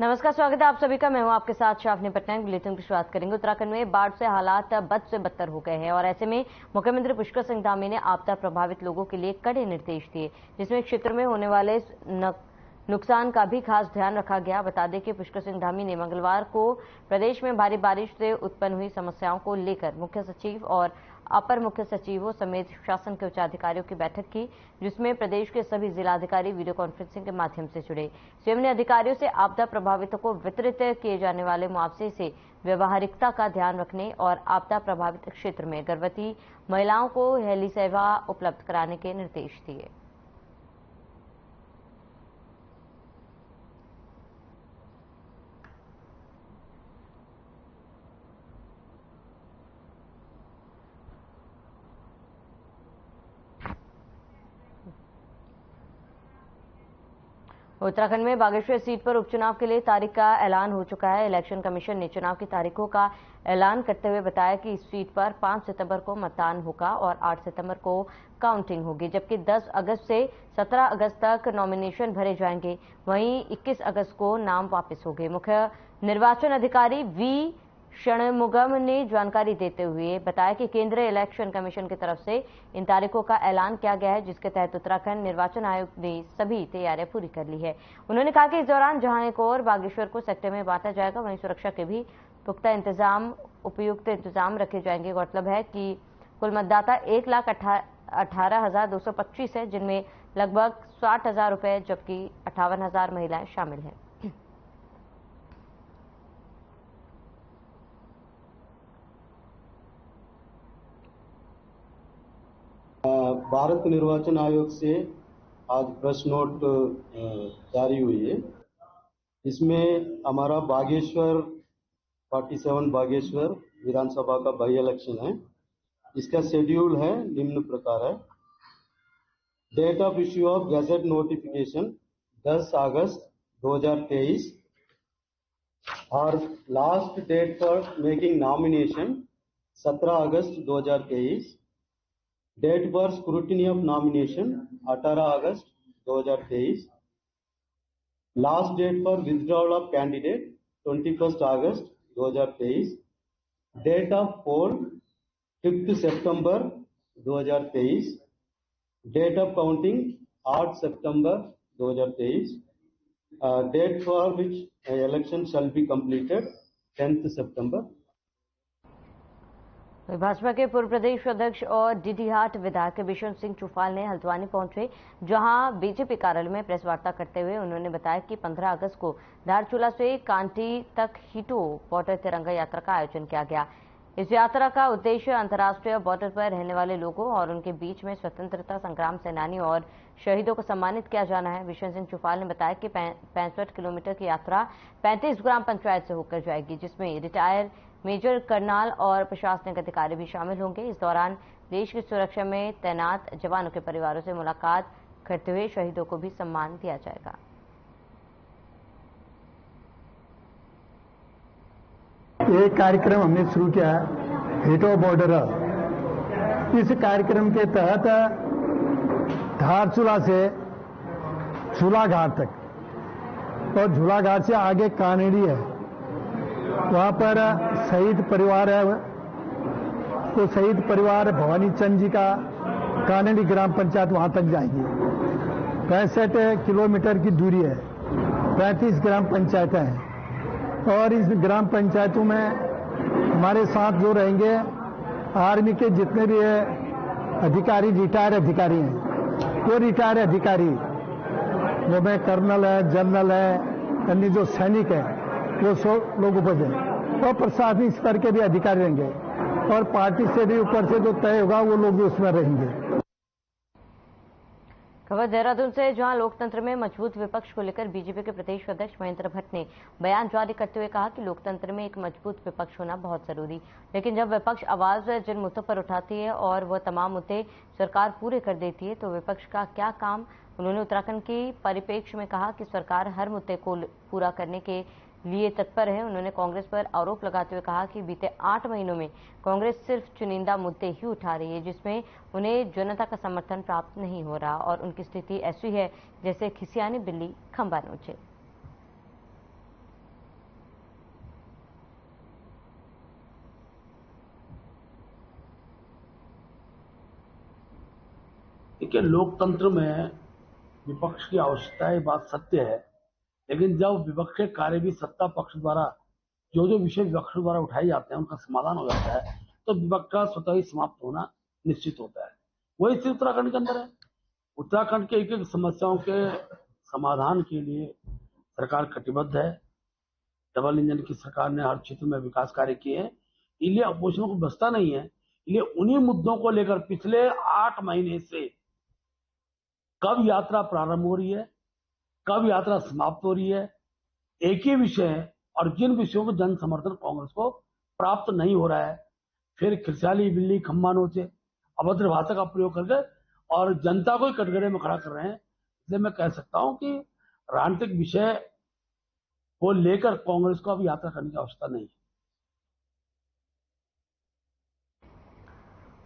नमस्कार, स्वागत है आप सभी का। मैं हूं आपके साथ शाफनी पटनायक। बुलेटिन की शुरुआत करेंगे। उत्तराखंड में बाढ़ से हालात बद से बदतर हो गए हैं और ऐसे में मुख्यमंत्री पुष्कर सिंह धामी ने आपदा प्रभावित लोगों के लिए कड़े निर्देश दिए, जिसमें क्षेत्र में होने वाले नुकसान का भी खास ध्यान रखा गया। बता दें कि पुष्कर सिंह धामी ने मंगलवार को प्रदेश में भारी बारिश से उत्पन्न हुई समस्याओं को लेकर मुख्य सचिव और अपर मुख्य सचिवों समेत शासन के उच्चाधिकारियों की बैठक की, जिसमें प्रदेश के सभी जिलाधिकारी वीडियो कॉन्फ्रेंसिंग के माध्यम से जुड़े। सीएम ने अधिकारियों से आपदा प्रभावितों को वितरित किए जाने वाले मुआवजे से व्यवहारिकता का ध्यान रखने और आपदा प्रभावित क्षेत्र में गर्भवती महिलाओं को हेली सेवा उपलब्ध कराने के निर्देश दिए। उत्तराखंड में बागेश्वर सीट पर उपचुनाव के लिए तारीख का ऐलान हो चुका है। इलेक्शन कमीशन ने चुनाव की तारीखों का ऐलान करते हुए बताया कि इस सीट पर 5 सितंबर को मतदान होगा और 8 सितंबर को काउंटिंग होगी, जबकि 10 अगस्त से 17 अगस्त तक नॉमिनेशन भरे जाएंगे। वहीं 21 अगस्त को नाम वापस होंगे। मुख्य निर्वाचन अधिकारी वी षणमुगम ने जानकारी देते हुए बताया कि केंद्रीय इलेक्शन कमीशन की तरफ से इन तारीखों का ऐलान किया गया है, जिसके तहत उत्तराखंड निर्वाचन आयोग ने सभी तैयारियां पूरी कर ली है। उन्होंने कहा कि इस दौरान जहां एक और बागेश्वर को सेक्टर में बांटा जाएगा, वहीं सुरक्षा के भी उपयुक्त इंतजाम रखे जाएंगे। गौरतलब है कि कुल मतदाता 1,18,225 है, जिनमें लगभग 60,000 रुपए जबकि 58,000 महिलाएं शामिल हैं। भारत निर्वाचन आयोग से आज प्रेस नोट जारी हुई है। इसमें हमारा बागेश्वर 47 बागेश्वर विधानसभा का बाई इलेक्शन है। इसका शेड्यूल है निम्न प्रकार है। Date of issue of gazette notification 10 August 2023 और last date for making nomination 17 August 2023। Date for scrutiny of nomination 18 August 2023। Last date for withdrawal of candidate 21 August 2023। Date of poll 5 सितंबर 2023। Date of counting 8 सितंबर 2023। Date for which election shall be completed 10 सितंबर। भाजपा के पूर्व प्रदेश अध्यक्ष और डीडीहाट विधायक बिशन सिंह चुफाल ने हल्द्वानी पहुंचे, जहां बीजेपी कार्यालय में प्रेस वार्ता करते हुए उन्होंने बताया कि 15 अगस्त को धारचूला से कांटी तक हीटो बॉर्डर तिरंगा यात्रा का आयोजन किया गया। इस यात्रा का उद्देश्य अंतर्राष्ट्रीय बॉर्डर पर रहने वाले लोगों और उनके बीच में स्वतंत्रता संग्राम सेनानियों और शहीदों को सम्मानित किया जाना है। बिशन सिंह चुफाल ने बताया कि 65 किलोमीटर की यात्रा 35 ग्राम पंचायत से होकर जाएगी, जिसमें रिटायर मेजर कर्नल और प्रशासनिक अधिकारी भी शामिल होंगे। इस दौरान देश की सुरक्षा में तैनात जवानों के परिवारों से मुलाकात करते हुए शहीदों को भी सम्मान दिया जाएगा। एक कार्यक्रम हमने शुरू किया है, हीटो बॉर्डर। इस कार्यक्रम के तहत धारचूला से झूलाघाट तक और झूलाघाट से आगे कानेड़ी है, वहां पर शहीद परिवार है। तो शहीद परिवार भवानी चंद जी का कानेड़ी ग्राम पंचायत वहां तक जाएगी। 65 किलोमीटर की दूरी है, 35 ग्राम पंचायतें हैं और इस ग्राम पंचायतों में हमारे साथ जो रहेंगे आर्मी के जितने भी अधिकारी, रिटायर अधिकारी हैं, वो रिटायर अधिकारी वो में कर्नल है, जनरल है, अन्य जो सैनिक है वो 100 लोग उपज है और प्रशासनिक स्तर के भी अधिकारी रहेंगे और पार्टी से भी ऊपर से जो तय होगा वो लोग भी उसमें रहेंगे। खबर देहरादून से, जहां लोकतंत्र में मजबूत विपक्ष को लेकर बीजेपी के प्रदेश अध्यक्ष महेंद्र भट्ट ने बयान जारी करते हुए कहा कि लोकतंत्र में एक मजबूत विपक्ष होना बहुत जरूरी, लेकिन जब विपक्ष आवाज जिन मुद्दों पर उठाती है और वह तमाम मुद्दे सरकार पूरे कर देती है, तो विपक्ष का क्या काम। उन्होंने उत्तराखंड की परिप्रेक्ष्य में कहा कि सरकार हर मुद्दे को पूरा करने के लिए तत्पर है। उन्होंने कांग्रेस पर आरोप लगाते हुए कहा कि बीते 8 महीनों में कांग्रेस सिर्फ चुनिंदा मुद्दे ही उठा रही है, जिसमें उन्हें जनता का समर्थन प्राप्त नहीं हो रहा और उनकी स्थिति ऐसी है जैसे खिसियानी बिल्ली खंबा नोचे। देखिए, लोकतंत्र में विपक्ष की आवश्यकता है, ये बात सत्य है, लेकिन जब विपक्ष के कार्य भी सत्ता पक्ष द्वारा जो विषय विपक्ष द्वारा उठाए जाते हैं उनका समाधान हो जाता है, तो विपक्ष का स्वतः ही समाप्त होना निश्चित होता है। वही स्थिति उत्तराखंड के अंदर है। उत्तराखंड के एक एक समस्याओं के समाधान के लिए सरकार कटिबद्ध है। डबल इंजन की सरकार ने हर क्षेत्र में विकास कार्य किए हैं, इसलिए अपोजिशन को बचता नहीं है। इसलिए उन्हीं मुद्दों को लेकर पिछले 8 महीने से कब यात्रा प्रारंभ हो रही है, कब यात्रा समाप्त हो रही है, एक ही विषय है, और जिन विषयों को जन समर्थन कांग्रेस को प्राप्त नहीं हो रहा है, फिर खिरसाली बिल्ली खम्बा नोचे अभद्र भाषा का प्रयोग करके और जनता को ही कटघरे में खड़ा कर रहे हैं। इसलिए मैं कह सकता हूं कि राजनीतिक विषय को लेकर कांग्रेस को अब यात्रा करने की आवश्यकता नहीं है।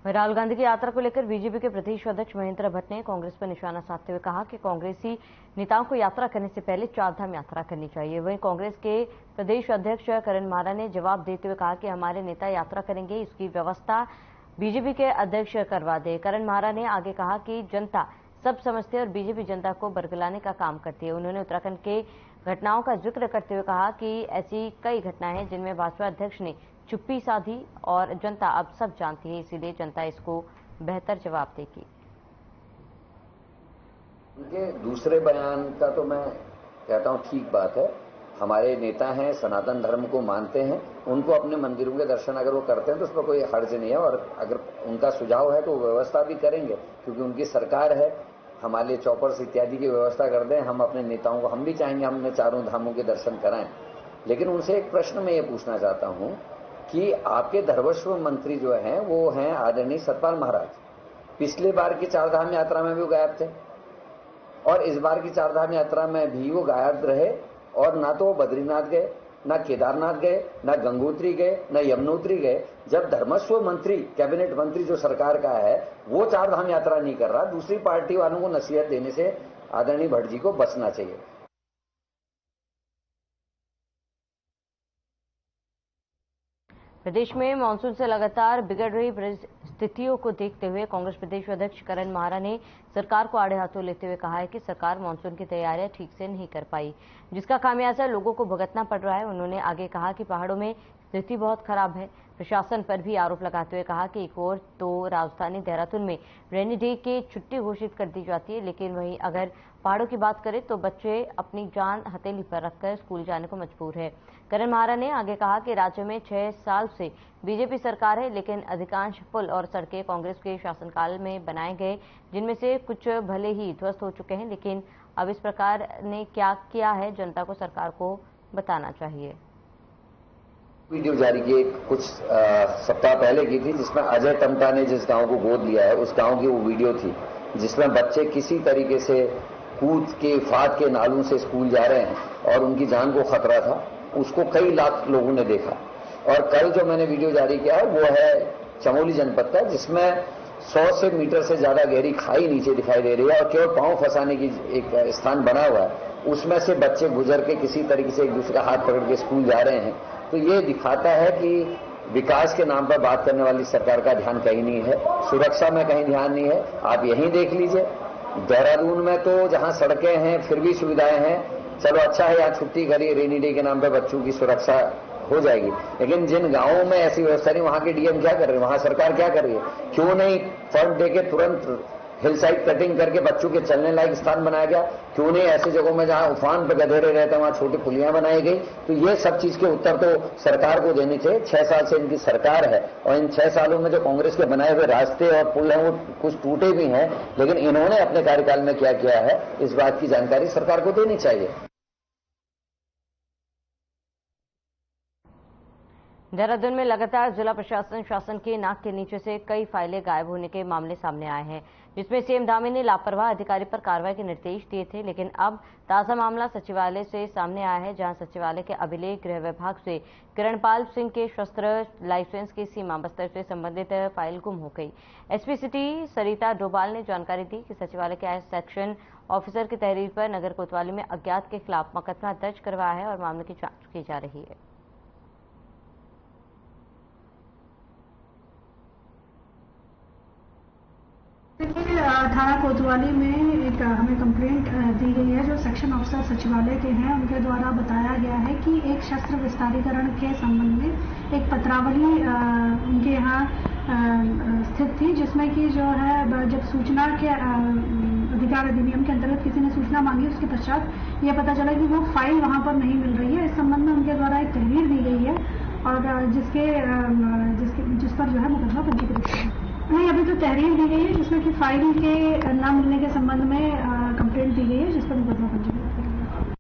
राहुल गांधी की यात्रा को लेकर बीजेपी के प्रदेश अध्यक्ष महेंद्र भट्ट ने कांग्रेस पर निशाना साधते हुए कहा कि कांग्रेसी नेताओं को यात्रा करने से पहले चारधाम यात्रा करनी चाहिए। वहीं कांग्रेस के प्रदेश अध्यक्ष करण मारा ने जवाब देते हुए कहा कि हमारे नेता यात्रा करेंगे, इसकी व्यवस्था बीजेपी के अध्यक्ष करवा दे। करण मारा ने आगे कहा कि जनता सब समझती है और बीजेपी जनता को बरगलाने का काम करती है। उन्होंने उत्तराखंड के घटनाओं का जिक्र करते हुए कहा कि ऐसी कई घटनाएं हैं जिनमें भाजपा अध्यक्ष ने चुप्पी साधी और जनता अब सब जानती है, इसीलिए जनता इसको बेहतर जवाब देगी। उनके दूसरे बयान का तो मैं कहता हूं ठीक बात है। हमारे नेता हैं, सनातन धर्म को मानते हैं, उनको अपने मंदिरों के दर्शन अगर वो करते हैं तो उसमें कोई हर्ज नहीं है, और अगर उनका सुझाव है तो व्यवस्था भी करेंगे, क्योंकि उनकी सरकार है। हमारे लिए चौपर्स इत्यादि की व्यवस्था कर दें, हम अपने नेताओं को, हम भी चाहेंगे हमने चारों धामों के दर्शन कराएं। लेकिन उनसे एक प्रश्न मैं ये पूछना चाहता हूं कि आपके धर्मस्व मंत्री जो हैं वो हैं आदरणीय सतपाल महाराज। पिछले बार की चारधाम यात्रा में भी वो गायब थे, और इस बार की चारधाम यात्रा में भी वो गायब रहे, और ना तो वो बद्रीनाथ गए, ना केदारनाथ गए, ना गंगोत्री गए, ना यमुनोत्री गए। जब धर्मस्व मंत्री, कैबिनेट मंत्री जो सरकार का है, वो चारधाम यात्रा नहीं कर रहा, दूसरी पार्टी वालों को नसीहत देने से आदरणीय भट्ट जी को बचना चाहिए। प्रदेश में मानसून से लगातार बिगड़ रही परिस्थितियों को देखते हुए कांग्रेस प्रदेश अध्यक्ष करण मारा ने सरकार को आड़े हाथों लेते हुए कहा है कि सरकार मानसून की तैयारियां ठीक से नहीं कर पाई, जिसका खामियाजा लोगों को भुगतना पड़ रहा है। उन्होंने आगे कहा कि पहाड़ों में स्थिति बहुत खराब है। प्रशासन पर भी आरोप लगाते हुए कहा कि एक ओर तो राजधानी देहरादून में रेनी डे की छुट्टी घोषित कर दी जाती है, लेकिन वहीं अगर पहाड़ों की बात करें तो बच्चे अपनी जान हथेली पर रखकर स्कूल जाने को मजबूर है। करण मारा ने आगे कहा कि राज्य में 6 साल से बीजेपी सरकार है, लेकिन अधिकांश पुल और सड़कें कांग्रेस के शासनकाल में बनाए गए, जिनमें से कुछ भले ही ध्वस्त हो चुके हैं, लेकिन अब इस सरकार ने क्या किया है जनता को सरकार को बताना चाहिए। वीडियो जारी की कुछ सप्ताह पहले की थी, जिसमें अजय टमटा ने जिस गांव को गोद लिया है उस गांव की वो वीडियो थी, जिसमें बच्चे किसी तरीके से कूद के फाद के नालों से स्कूल जा रहे हैं और उनकी जान को खतरा था। उसको कई लाख लोगों ने देखा। और कल जो मैंने वीडियो जारी किया है वो है चमोली जनपद का, जिसमें 100 मीटर से ज्यादा गहरी खाई नीचे दिखाई दे रही है और केवल पांव फंसाने की एक स्थान बना हुआ है, उसमें से बच्चे गुजर के किसी तरीके से एक दूसरे का हाथ पकड़ के स्कूल जा रहे हैं। तो ये दिखाता है कि विकास के नाम पर बात करने वाली सरकार का ध्यान कहीं नहीं है, सुरक्षा में कहीं ध्यान नहीं है। आप यहीं देख लीजिए, देहरादून में तो जहां सड़कें हैं फिर भी सुविधाएं हैं, चलो अच्छा है, यहाँ छुट्टी करिए, रेनी डे के नाम पे बच्चों की सुरक्षा हो जाएगी। लेकिन जिन गांवों में ऐसी व्यवस्था नहीं, वहां के डीएम क्या कर रहे हैं, वहां सरकार क्या कर रही है? क्यों नहीं फंड दे के तुरंत हिल साइड कटिंग करके बच्चों के चलने लायक स्थान बनाया गया? क्यों नहीं ऐसी जगहों में जहां उफान पर गधेरे रहते हैं वहां छोटी पुलियां बनाई गई? तो ये सब चीज के उत्तर तो सरकार को देने चाहिए। 6 साल से इनकी सरकार है और इन 6 सालों में जो कांग्रेस के बनाए हुए रास्ते और पुल हैं वो कुछ टूटे भी हैं, लेकिन इन्होंने अपने कार्यकाल में क्या किया है इस बात की जानकारी सरकार को देनी चाहिए। देहरादून में लगातार जिला प्रशासन शासन के नाक के नीचे से कई फाइलें गायब होने के मामले सामने आए हैं, जिसमें सीएम धामी ने लापरवाह अधिकारी पर कार्रवाई के निर्देश दिए थे। लेकिन अब ताजा मामला सचिवालय से सामने आया है, जहां सचिवालय के अभिलेख गृह विभाग से किरणपाल सिंह के शस्त्र लाइसेंस की सीमा बस्तर से संबंधित फाइल गुम हो गई। एसपी सिटी सरिता डोभाल ने जानकारी दी कि सचिवालय के सेक्शन ऑफिसर की तहरीर पर नगर कोतवाली में अज्ञात के खिलाफ मुकदमा दर्ज करवाया है और मामले की जांच की जा रही है। थाना कोतवाली में एक हमें कंप्लेंट दी गई है जो सेक्शन ऑफिसर सचिवालय के हैं, उनके द्वारा बताया गया है कि एक शस्त्र विस्तारीकरण के संबंध में एक पत्रावली उनके यहाँ स्थित थी, जिसमें कि जो है जब सूचना के अधिकार अधिनियम के अंतर्गत किसी ने सूचना मांगी, उसके पश्चात यह पता चला कि वो फाइल वहां पर नहीं मिल रही है। इस संबंध में उनके द्वारा एक तहरीर दी गई है और जिस पर जो है मुकदमा पंजीकृत है। नहीं, अभी तो तहरीर दी गई है जिसमें कि फाइल के न मिलने के संबंध में कंप्लेंट दी गई है, जिस पर मुकदमा पंजीकृत किया गया।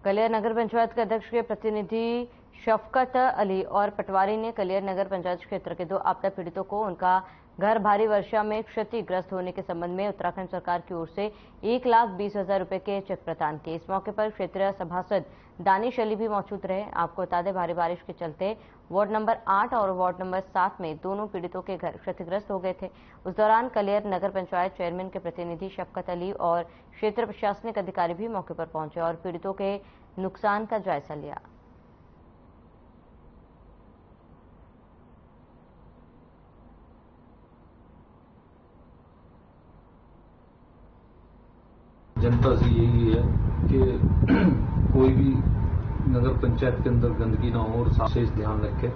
कलियर नगर पंचायत के अध्यक्ष के प्रतिनिधि शफकत अली और पटवारी ने कलियर नगर पंचायत क्षेत्र के 2 आपदा पीड़ितों को उनका घर भारी वर्षा में क्षतिग्रस्त होने के संबंध में उत्तराखंड सरकार की ओर से 1,20,000 रुपए के चेक प्रदान किए। इस मौके पर क्षेत्रीय सभासद दानिश अली भी मौजूद रहे। आपको बता दें, भारी बारिश के चलते वार्ड नंबर 8 और वार्ड नंबर 7 में दोनों पीड़ितों के घर क्षतिग्रस्त हो गए थे। उस दौरान कलियर नगर पंचायत चेयरमैन के प्रतिनिधि शफकत अली और क्षेत्र प्रशासनिक अधिकारी भी मौके पर पहुंचे और पीड़ितों के नुकसान का जायजा लिया। जनता से यही है कि कोई भी नगर पंचायत के अंदर गंदगी ना हो और विशेष ध्यान रखे,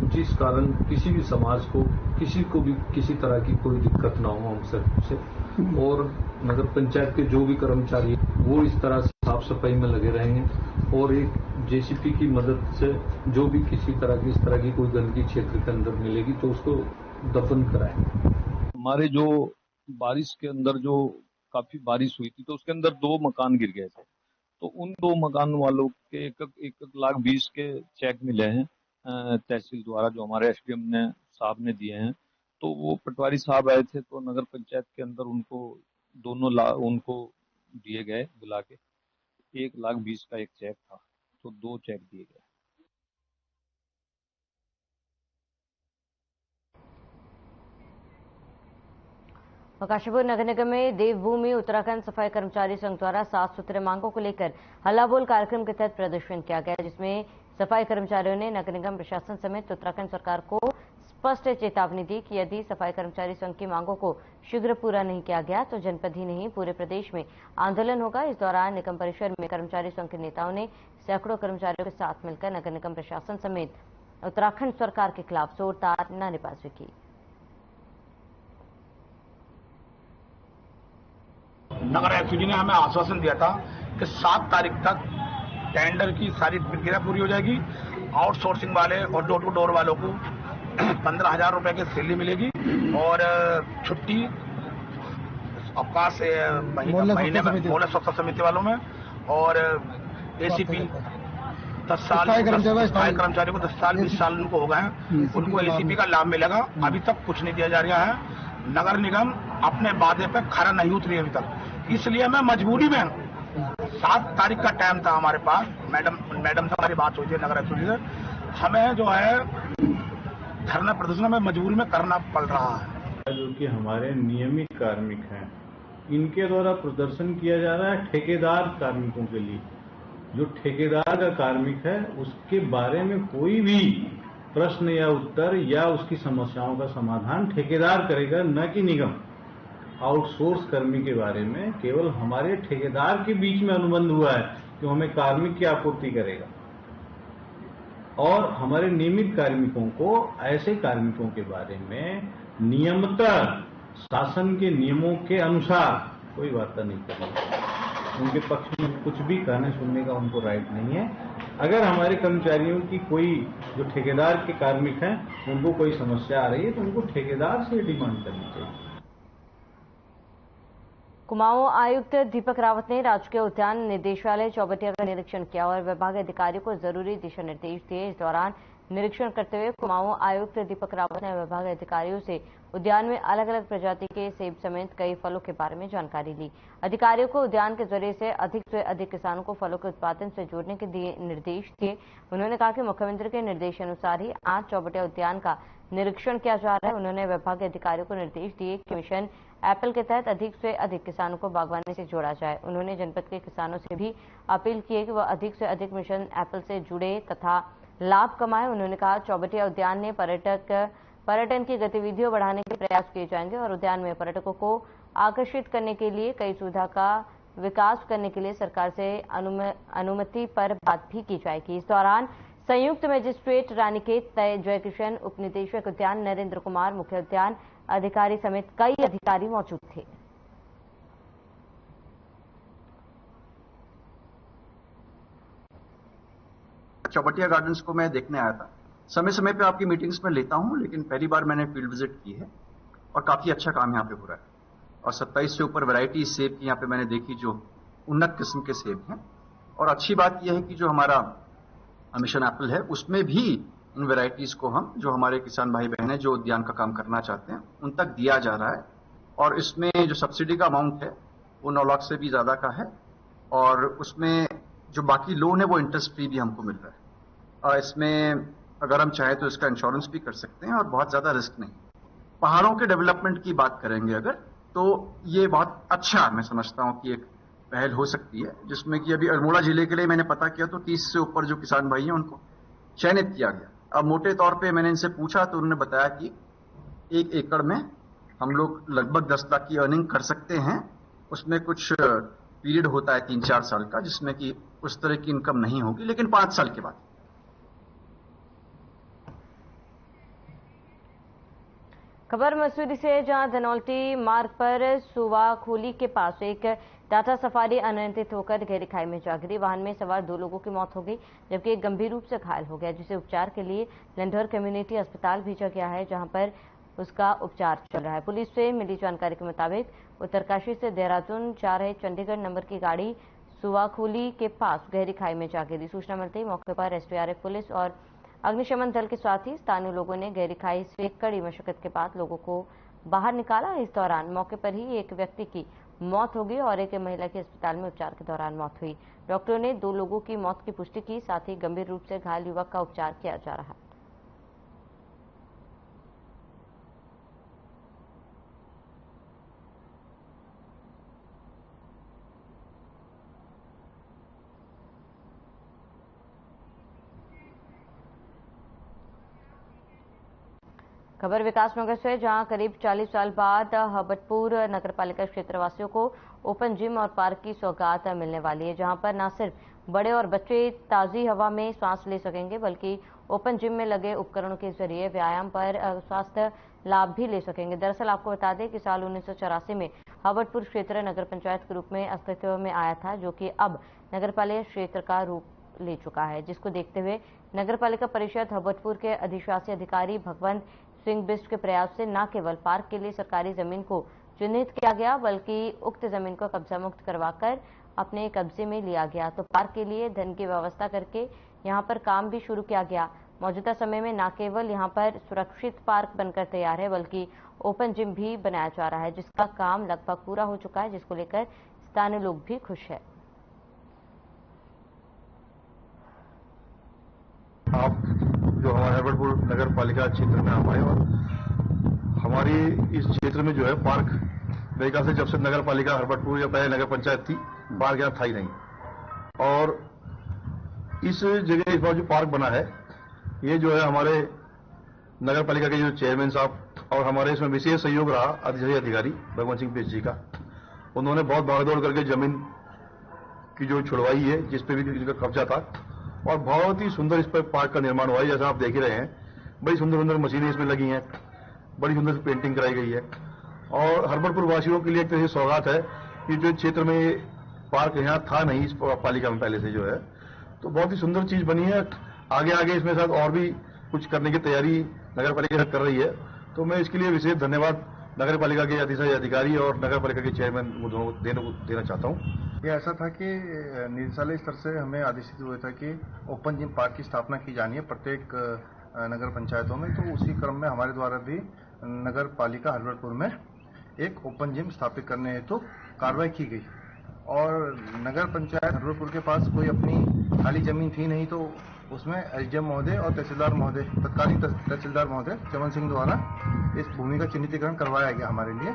जिस कारण किसी भी समाज को किसी को भी किसी तरह की कोई दिक्कत ना हो हम सबसे। और नगर पंचायत के जो भी कर्मचारी वो इस तरह से साफ सफाई में लगे रहेंगे और एक जेसीपी की मदद से जो भी किसी तरह की इस तरह की कोई गंदगी क्षेत्र के अंदर मिलेगी तो उसको दफन कराएंगे। हमारे जो बारिश के अंदर जो काफी बारिश हुई थी तो उसके अंदर 2 मकान गिर गए थे, तो उन 2 मकान वालों के 1,20,000 के चेक मिले हैं तहसील द्वारा, जो हमारे एसडीएम ने साहब ने दिए हैं। तो वो पटवारी साहब आए थे तो नगर पंचायत के अंदर उनको उनको दिए गए बुला के। 1,20,000 का एक चेक था तो 2 चेक दिए गए। काशीपुर नगर निगम में देवभूमि उत्तराखंड सफाई कर्मचारी संघ द्वारा साफ सुथरे मांगों को लेकर हल्ला बोल कार्यक्रम के तहत प्रदर्शन किया गया, जिसमें सफाई कर्मचारियों ने नगर निगम प्रशासन समेत उत्तराखंड सरकार को स्पष्ट चेतावनी दी कि यदि सफाई कर्मचारी संघ की मांगों को शीघ्र पूरा नहीं किया गया तो जनपद ही नहीं पूरे प्रदेश में आंदोलन होगा। इस दौरान निगम परिसर में कर्मचारी संघ के नेताओं ने सैकड़ों कर्मचारियों के साथ मिलकर नगर निगम प्रशासन समेत उत्तराखंड सरकार के खिलाफ जोरदार नारेबाजी की। नगर एक्सयूजी ने हमें आश्वासन दिया था कि 7 तारीख तक टेंडर की सारी प्रक्रिया पूरी हो जाएगी। आउटसोर्सिंग वाले और डोर टू डोर वालों को 15,000 रुपए की सैलरी मिलेगी और छुट्टी अवकाश महीने में मोहल्ला स्वच्छता समिति वालों में, और एसीपी 10 साल कर्मचारियों को 10 साल 20 साल उनको हो गए हैं, उनको एसीपी का लाभ मिलेगा। अभी तक कुछ नहीं दिया जा रहा है। नगर निगम अपने वादे पे खरा नहीं उतरी अभी तक, इसलिए मैं मजबूरी में 7 तारीख का टाइम था हमारे पास। मैडम से हमारी बात हुई थी नगर एक्सयूजी से, हमें जो है धरना प्रदर्शन में मजबूरी में करना पड़ रहा है। जो कि हमारे नियमित कार्मिक हैं, इनके द्वारा प्रदर्शन किया जा रहा है ठेकेदार कार्मिकों के लिए। जो ठेकेदार का कार्मिक है उसके बारे में कोई भी प्रश्न या उत्तर या उसकी समस्याओं का समाधान ठेकेदार करेगा, न कि निगम। आउटसोर्स कर्मी के बारे में केवल हमारे ठेकेदार के बीच में अनुबंध हुआ है कि हमें कार्मिक की आपूर्ति करेगा, और हमारे नियमित कार्मिकों को, ऐसे कार्मिकों के बारे में नियमतः शासन के नियमों के अनुसार कोई वार्ता नहीं करनी। उनके पक्ष में कुछ भी कहने सुनने का उनको राइट नहीं है। अगर हमारे कर्मचारियों की कोई, जो ठेकेदार के कार्मिक हैं, उनको कोई समस्या आ रही है तो उनको ठेकेदार से डिमांड करनी चाहिए। कुमाऊं आयुक्त दीपक रावत ने राजकीय उद्यान निदेशालय चौबटिया का निरीक्षण किया और विभाग अधिकारियों को जरूरी दिशा निर्देश दिए। इस दौरान निरीक्षण करते हुए कुमाऊं आयुक्त दीपक रावत ने विभाग अधिकारियों से उद्यान में अलग अलग प्रजाति के सेब समेत कई फलों के बारे में जानकारी ली। अधिकारियों को उद्यान के जरिए से अधिक किसानों को फलों के उत्पादन से जोड़ने के निर्देश दिए। उन्होंने कहा कि मुख्यमंत्री के निर्देशानुसार ही आज चौबटिया उद्यान का निरीक्षण किया जा रहा है। उन्होंने विभाग अधिकारियों को निर्देश दिए कि मिशन एप्पल के तहत अधिक से अधिक किसानों को बागवानी से जोड़ा जाए। उन्होंने जनपद के किसानों से भी अपील की है कि वह अधिक से अधिक मिशन एप्पल से जुड़े तथा लाभ कमाए। उन्होंने कहा चौबटिया उद्यान में पर्यटन की गतिविधियों बढ़ाने के प्रयास किए जाएंगे और उद्यान में पर्यटकों को आकर्षित करने के लिए कई सुविधा का विकास करने के लिए सरकार से अनुमति पर बात भी की जाएगी। इस दौरान संयुक्त मजिस्ट्रेट रानीखेत जयकिशन, उप निदेशक उद्यान नरेंद्र कुमार, मुख्य उद्यान अधिकारी समेत कई अधिकारी मौजूद थे। चौबटिया गार्डन्स को मैं देखने आया था। समय समय पे आपकी मीटिंग्स में लेता हूं, लेकिन पहली बार मैंने फील्ड विजिट की है और काफी अच्छा काम यहाँ पे हो रहा है। और 27 से ऊपर वैरायटी सेब की यहाँ पे मैंने देखी, जो उन्नत किस्म के सेब हैं। और अच्छी बात यह है कि जो हमारा मिशन एप्पल है, उसमें भी इन वैरायटीज को हम, जो हमारे किसान भाई बहन हैं जो उद्यान का काम करना चाहते हैं, उन तक दिया जा रहा है। और इसमें जो सब्सिडी का अमाउंट है वो 9 लाख से भी ज्यादा का है, और उसमें जो बाकी लोन है वो इंटरेस्ट फ्री भी हमको मिल रहा है। और इसमें अगर हम चाहें तो इसका इंश्योरेंस भी कर सकते हैं और बहुत ज्यादा रिस्क नहीं। पहाड़ों के डेवलपमेंट की बात करेंगे अगर, तो ये बहुत अच्छा मैं समझता हूं कि एक पहल हो सकती है, जिसमें कि अभी अल्मोड़ा जिले के लिए मैंने पता किया तो 30 से ऊपर जो किसान भाई हैं उनको चयनित किया गया। अब मोटे तौर पे मैंने इनसे पूछा तो उन्होंने बताया कि 1 एकड़ में हम लोग लगभग 10 लाख की अर्निंग कर सकते हैं। उसमें कुछ पीरियड होता है 3-4 साल का, जिसमें कि उस तरह की इनकम नहीं होगी, लेकिन 5 साल के बाद। खबर मसूरी से, जहां धनौल्टी मार्ग पर सुवाखोली के पास एक टाटा सफारी अनियंत्रित होकर गहरी खाई में जा गिरी। वाहन में सवार 2 लोगों की मौत हो गई, जबकि एक गंभीर रूप से घायल हो गया, जिसे उपचार के लिए लंढौर कम्युनिटी अस्पताल भेजा गया है, जहां पर उसका उपचार चल रहा है। पुलिस से मिली जानकारी के मुताबिक उत्तरकाशी से देहरादून जा रहे चंडीगढ़ नंबर की गाड़ी सुवाखोली के पास गहरी खाई में जा गिरी। सूचना मिलते ही मौके पर एसडीआरएफ पुलिस और अग्निशमन दल के साथ ही स्थानीय लोगों ने गहरी खाई से कड़ी मशक्कत के बाद लोगों को बाहर निकाला। इस दौरान मौके पर ही एक व्यक्ति की मौत हो गई और एक महिला की अस्पताल में उपचार के दौरान मौत हुई। डॉक्टरों ने 2 लोगों की मौत की पुष्टि की, साथ ही गंभीर रूप से घायल युवक का उपचार किया जा रहा है। खबर विकासनगर से, जहां करीब 40 साल बाद हबटपुर नगरपालिका क्षेत्रवासियों को ओपन जिम और पार्क की सौगात मिलने वाली है, जहां पर न सिर्फ बड़े और बच्चे ताजी हवा में सांस ले सकेंगे, बल्कि ओपन जिम में लगे उपकरणों के जरिए व्यायाम पर स्वास्थ्य लाभ भी ले सकेंगे। दरअसल आपको बता दें कि साल 1984 में हबटपुर क्षेत्र नगर पंचायत के रूप में अस्तित्व में आया था, जो कि अब नगरपालिका क्षेत्र का रूप ले चुका है, जिसको देखते हुए नगरपालिका परिषद हबटपुर के अधिशासी अधिकारी भगवंत सिंह बिष्ट के प्रयास से न केवल पार्क के लिए सरकारी जमीन को चिन्हित किया गया, बल्कि उक्त जमीन को कब्जा मुक्त करवाकर अपने कब्जे में लिया गया। तो पार्क के लिए धन की व्यवस्था करके यहां पर काम भी शुरू किया गया। मौजूदा समय में न केवल यहां पर सुरक्षित पार्क बनकर तैयार है, बल्कि ओपन जिम भी बनाया जा रहा है, जिसका काम लगभग पूरा हो चुका है, जिसको लेकर स्थानीय लोग भी खुश है। आप जो हमारे हबटपुर नगर पालिका क्षेत्र में आए और हमारी इस क्षेत्र में जो है पार्क, मेरे ख्याल से जब से नगर पालिका हबटपुर या पहले नगर पंचायत थी, पार्क यहाँ था ही नहीं। और इस जगह इस बार जो पार्क बना है, ये जो है हमारे नगर पालिका के जो चेयरमैन साहब और हमारे इसमें विशेष सहयोग रहा अधिशासी अधिकारी भगवंत सिंह बिष्ट जी का। उन्होंने बहुत भागदौड़ करके जमीन की जो छुड़वाई है, जिसपे भी जिनका कब्जा था, और बहुत ही सुंदर इस पर पार्क का निर्माण हुआ है। जैसा आप देख ही रहे हैं, बड़ी सुंदर सुंदर मशीनें इसमें लगी हैं, बड़ी सुंदर पेंटिंग कराई गई है। और हबटपुर वासियों के लिए एक तरह से सौगात है कि जो क्षेत्र में पार्क यहाँ था नहीं इस पालिका में पहले से जो है, तो बहुत ही सुंदर चीज बनी है। आगे आगे इसमें साथ और भी कुछ करने की तैयारी नगर पालिका कर रही है, तो मैं इसके लिए विशेष धन्यवाद नगर पालिका के अधिशासी अधिकारी और नगर पालिका के चेयरमैन को देना चाहता हूँ। ये ऐसा था कि निदेशालय स्तर से हमें आदेशित हुआ था कि ओपन जिम पार्क की स्थापना की जानी है प्रत्येक नगर पंचायतों में, तो उसी क्रम में हमारे द्वारा भी नगर पालिका हबटपुर में एक ओपन जिम स्थापित करने हेतु कार्रवाई की गई। और नगर पंचायत हबटपुर के पास कोई अपनी खाली जमीन थी नहीं, तो उसमें एसडीएम महोदय और तहसीलदार महोदय, तत्कालीन तहसीलदार महोदय चमन सिंह द्वारा इस भूमि का चिन्हितीकरण करवाया गया हमारे लिए।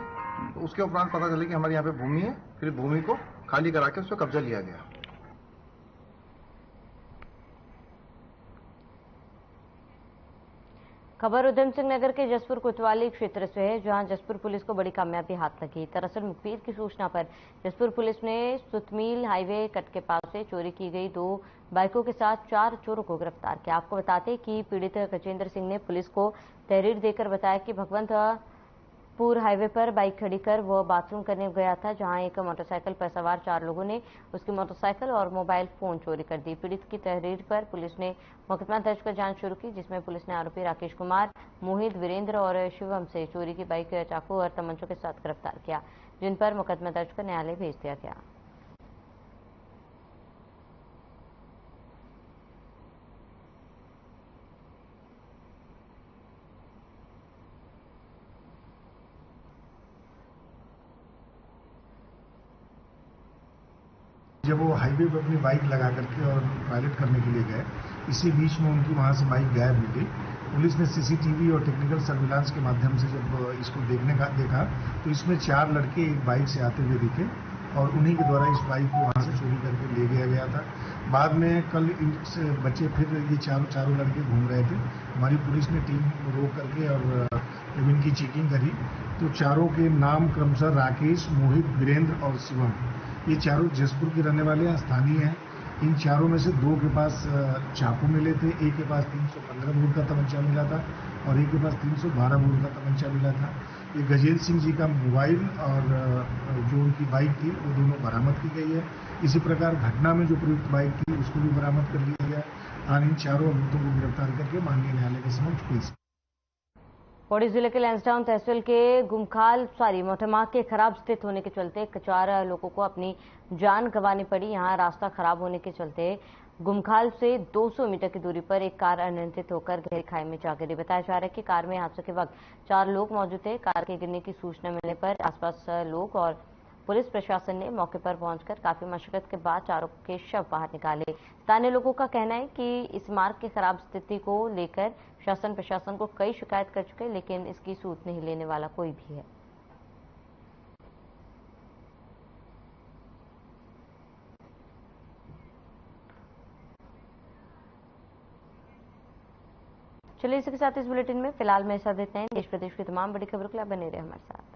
तो उसके उपरांत पता चला कि हमारे यहाँ पे भूमि है, फिर भूमि को खाली करा के उस पर कब्जा लिया गया। खबर उधम सिंह नगर के जसपुर कोतवाली क्षेत्र से है, जहां जसपुर पुलिस को बड़ी कामयाबी हाथ लगी। दरअसल मुखबिर की सूचना पर जसपुर पुलिस ने सुतमील हाईवे कट के पास से चोरी की गई 2 बाइकों के साथ 4 चोरों को गिरफ्तार किया। आपको बताते कि पीड़ित गजेंद्र सिंह ने पुलिस को तहरीर देकर बताया कि भगवंतपुर हाईवे पर बाइक खड़ी कर वह बाथरूम करने गया था, जहां एक मोटरसाइकिल पर सवार 4 लोगों ने उसकी मोटरसाइकिल और मोबाइल फोन चोरी कर दी। पीड़ित की तहरीर पर पुलिस ने मुकदमा दर्ज कर जांच शुरू की, जिसमें पुलिस ने आरोपी राकेश कुमार, मोहित, वीरेंद्र और शिवम से चोरी की बाइक, चाकू और तमंचों के साथ गिरफ्तार किया, जिन पर मुकदमा दर्ज कर न्यायालय भेज दिया गया। जब वो हाईवे पर अपनी बाइक लगा करके और पायलट करने के लिए गए, इसी बीच में उनकी वहां से बाइक गायब हो गई। पुलिस ने सीसीटीवी और टेक्निकल सर्विलांस के माध्यम से जब इसको देखा तो इसमें 4 लड़के एक बाइक से आते हुए दिखे और उन्हीं के द्वारा इस बाइक को वहां से चोरी करके ले गया था। बाद में कल इस बच्चे फिर ये चारों लड़के घूम रहे थे। हमारी पुलिस ने टीम को रोक करके और जब इनकी चेकिंग करी तो चारों के नाम क्रमशः राकेश, मोहित, वीरेंद्र और शिवम, ये चारों जसपुर के रहने वाले हैं, स्थानीय हैं। इन चारों में से 2 के पास चाकू मिले थे, एक के पास 315 बोर का तमंचा मिला था और एक के पास 312 बोर का तमंचा मिला था। ये गजेंद्र सिंह जी का मोबाइल और जो उनकी बाइक थी वो दोनों बरामद की गई है। इसी प्रकार घटना में जो प्रयुक्त बाइक थी उसको भी बरामद कर लिया गया और इन चारों अभियुक्तों को गिरफ्तार करके माननीय न्यायालय के समक्ष पेश। पौड़ी जिले के लैंसडाउन तहसील के मोटरमार्ग के खराब स्थित होने के चलते 4 लोगों को अपनी जान गंवानी पड़ी। यहां रास्ता खराब होने के चलते गुमखाल से 200 मीटर की दूरी पर एक कार अनियंत्रित होकर गहरी खाई में जा गिरी। बताया जा रहा है कि कार में हादसे के वक्त 4 लोग मौजूद थे। कार के गिरने की सूचना मिलने पर आसपास लोग और पुलिस प्रशासन ने मौके पर पहुंचकर काफी मशक्कत के बाद चारों के शव बाहर निकाले। स्थानीय लोगों का कहना है कि इस मार्ग की खराब स्थिति को लेकर शासन प्रशासन को कई शिकायत कर चुके, लेकिन इसकी सूद नहीं लेने वाला कोई भी है। चलिए इसी के साथ इस बुलेटिन में फिलहाल में ऐसा देते हैं। देश प्रदेश की तमाम बड़ी खबरों के लिए बने रहे हमारे साथ।